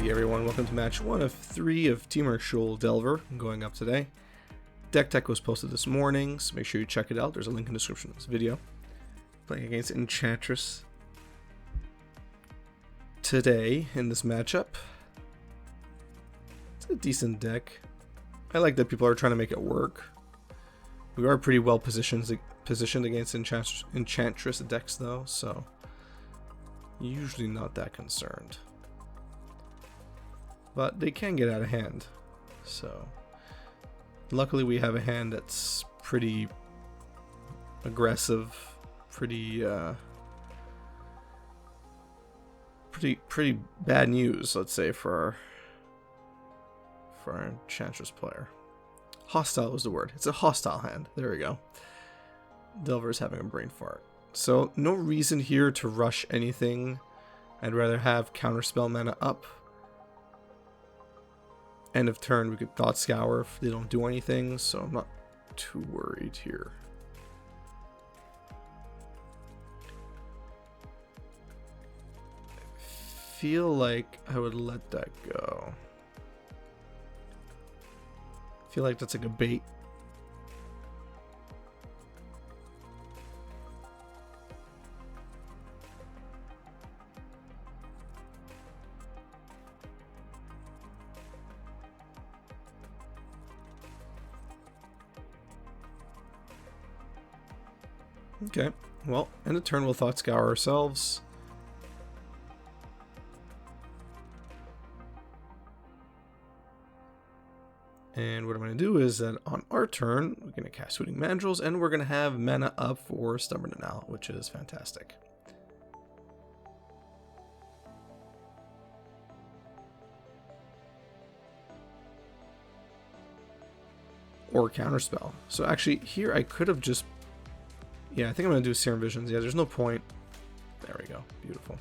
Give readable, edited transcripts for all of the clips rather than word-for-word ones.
Hey everyone, welcome to match 1 of 3 of Temur Shoal Delver going up today. Deck tech was posted this morning, so make sure you check it out. There's a link in the description of this video. Playing against Enchantress today in this matchup. It's a decent deck. I like that people are trying to make it work. We are pretty well positioned against Enchantress decks though, so usually not that concerned. But they can get out of hand, so luckily we have a hand that's pretty aggressive, pretty bad news, let's say, for our Enchantress player. Hostile was the word. It's a hostile hand. There we go. Delver's having a brain fart. So no reason here to rush anything. I'd rather have counterspell mana up. End of turn, we could Thought Scour if they don't do anything, so I'm not too worried here. I feel like I would let that go. I feel like that's like a bait. Okay, well, end of turn we'll Thought Scour ourselves. And what I'm going to do is that on our turn, we're going to cast Hooting Mandrills, and we're going to have mana up for Stubborn Denial, which is fantastic. Or Counterspell. So actually, here I could have just... Yeah, I think I'm going to do Serum Visions. Yeah, there's no point. There we go. Beautiful.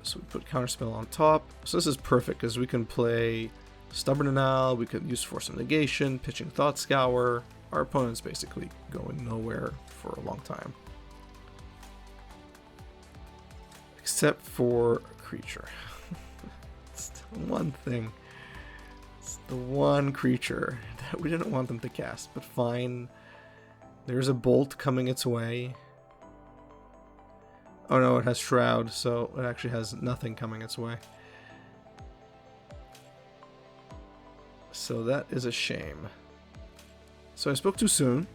So we put Counterspell on top. So this is perfect because we can play Stubborn Denial, we could use Force of Negation, pitching Thought Scour. Our opponent's basically going nowhere for a long time. Except for a creature. It's the one thing. It's the one creature that we didn't want them to cast, but fine. There's a bolt coming its way. Oh no, it has Shroud, so it actually has nothing coming its way. So that is a shame. So I spoke too soon.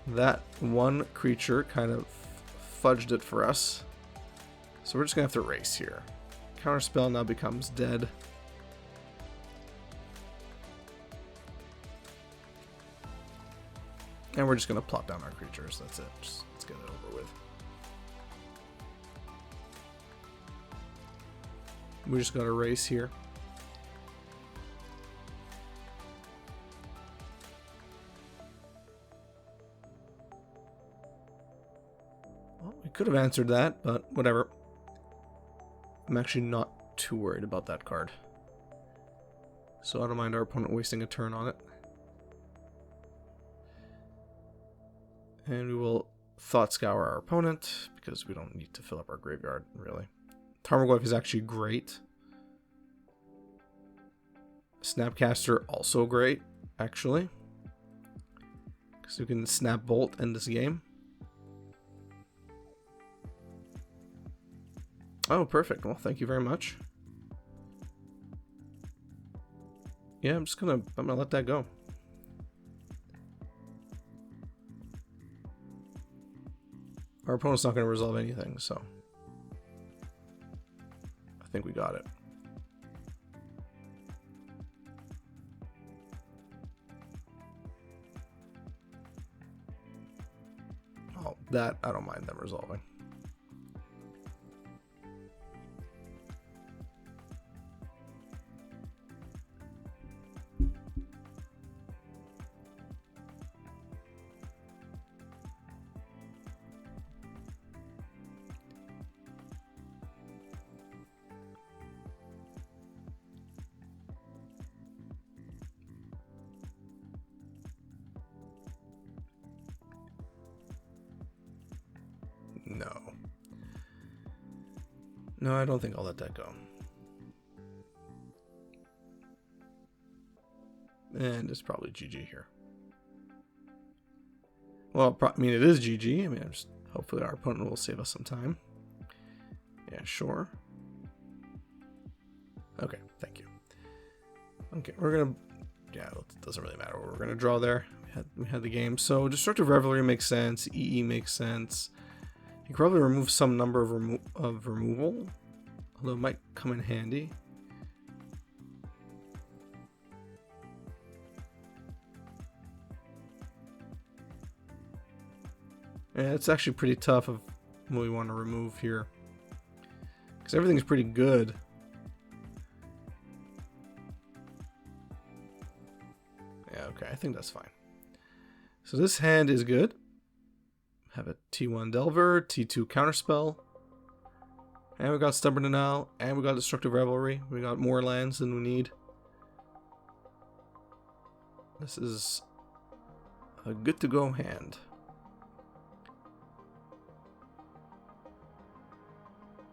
That one creature kind of fudged it for us. So we're just going to have to race here. Counterspell now becomes dead. And we're just going to plop down our creatures. That's it. Just, let's get it over with. We just got to race here. Well, we could have answered that, but whatever. I'm actually not too worried about that card. So I don't mind our opponent wasting a turn on it. And we will Thought Scour our opponent, because we don't need to fill up our graveyard, really. Tarmogoyf is actually great. Snapcaster, also great, actually. Because we can Snap Bolt end this game. Oh, perfect. Well, thank you very much. Yeah, I'm gonna let that go. Our opponent's not going to resolve anything, so I think we got it. Oh, that I don't mind them resolving. No. No, I don't think I'll let that go. And it's probably GG here. Well, I mean, it is GG. I mean, hopefully our opponent will save us some time. Yeah, sure. Okay, thank you. Okay, we're gonna... Yeah, it doesn't really matter what we're gonna draw there. We had the game. So Destructive Revelry makes sense. EE makes sense. You can probably remove some number of removal, although it might come in handy. Yeah, it's actually pretty tough of what we want to remove here, because everything's pretty good. Yeah, okay, I think that's fine. So this hand is good. Have a T1 Delver, T2 Counterspell, and we got Stubborn Denial, and we got Destructive Revelry. We got more lands than we need. This is a good to go hand.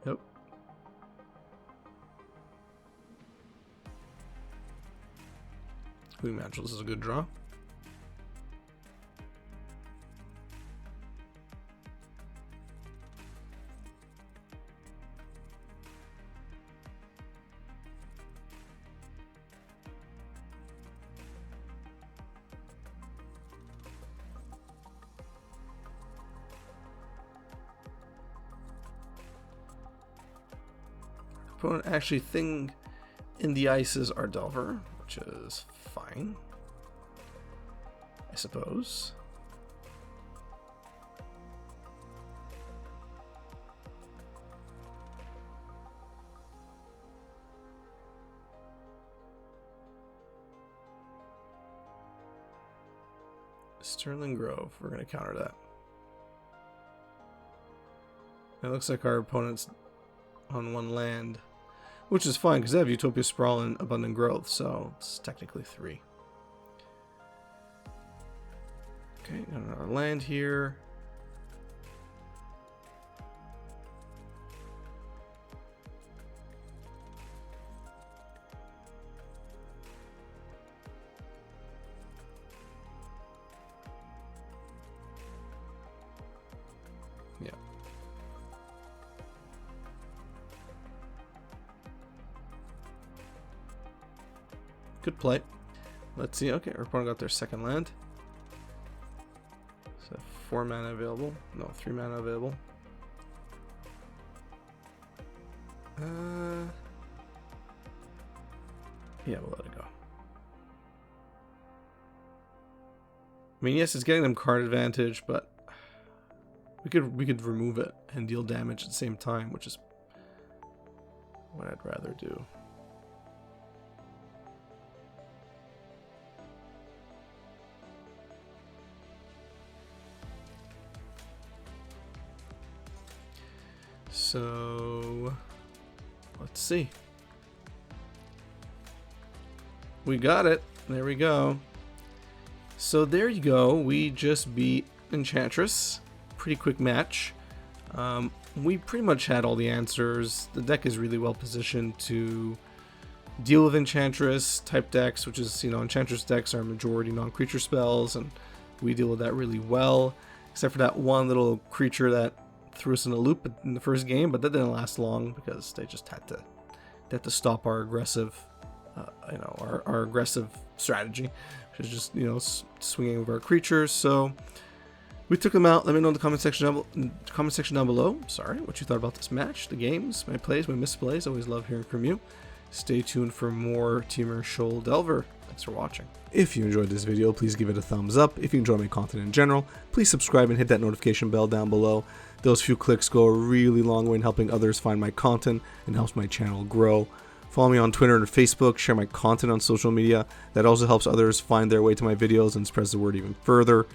Yep. Queen Mantle is a good draw. Opponent actually thing in the ice is our Delver, which is fine, I suppose. Sterling Grove, we're going to counter that. It looks like our opponent's on one land, which is fine because they have Utopia Sprawl and Abundant Growth, so it's technically 3. Okay, got another land here. Yeah. Good play. Let's see. Okay, our opponent got their second land. So 4 mana available. No, 3 mana available. Yeah, we'll let it go. I mean, yes, it's getting them card advantage, but we could remove it and deal damage at the same time, which is what I'd rather do. So let's see. We got it. There we go. So there you go. We just beat Enchantress. Pretty quick match. We pretty much had all the answers. The deck is really well positioned to deal with Enchantress type decks, which is, you know, Enchantress decks are majority non-creature spells, and we deal with that really well, except for that one little creature that threw us in a loop in the first game, but that didn't last long because they just had to stop our aggressive, our aggressive strategy, which is just, you know, swinging over our creatures. So we took them out. Let me know in the comment section down below. Sorry, what you thought about this match, the games, my plays, my misplays. Always love hearing from you. Stay tuned for more Temur Shoal Delver. Thanks for watching. If you enjoyed this video, please give it a thumbs up. If you enjoy my content in general, please subscribe and hit that notification bell down below. Those few clicks go a really long way in helping others find my content and helps my channel grow. Follow me on Twitter and Facebook, share my content on social media. That also helps others find their way to my videos and spreads the word even further.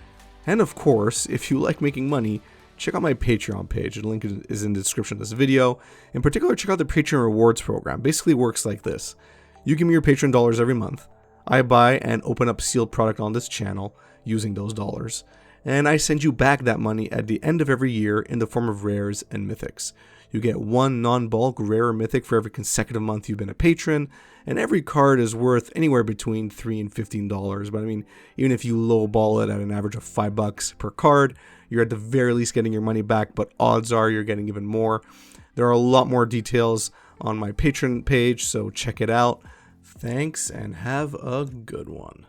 And of course, if you like making money, check out my Patreon page. The link is in the description of this video. In particular, check out the Patreon Rewards program. Basically works like this. You give me your Patreon dollars every month. I buy and open up sealed product on this channel using those dollars. And I send you back that money at the end of every year in the form of rares and mythics. You get 1 non-bulk rare or mythic for every consecutive month you've been a patron, and every card is worth anywhere between $3 and $15. But I mean, even if you lowball it at an average of $5 per card, you're at the very least getting your money back, but odds are you're getting even more. There are a lot more details on my Patreon page, so check it out. Thanks, and have a good one.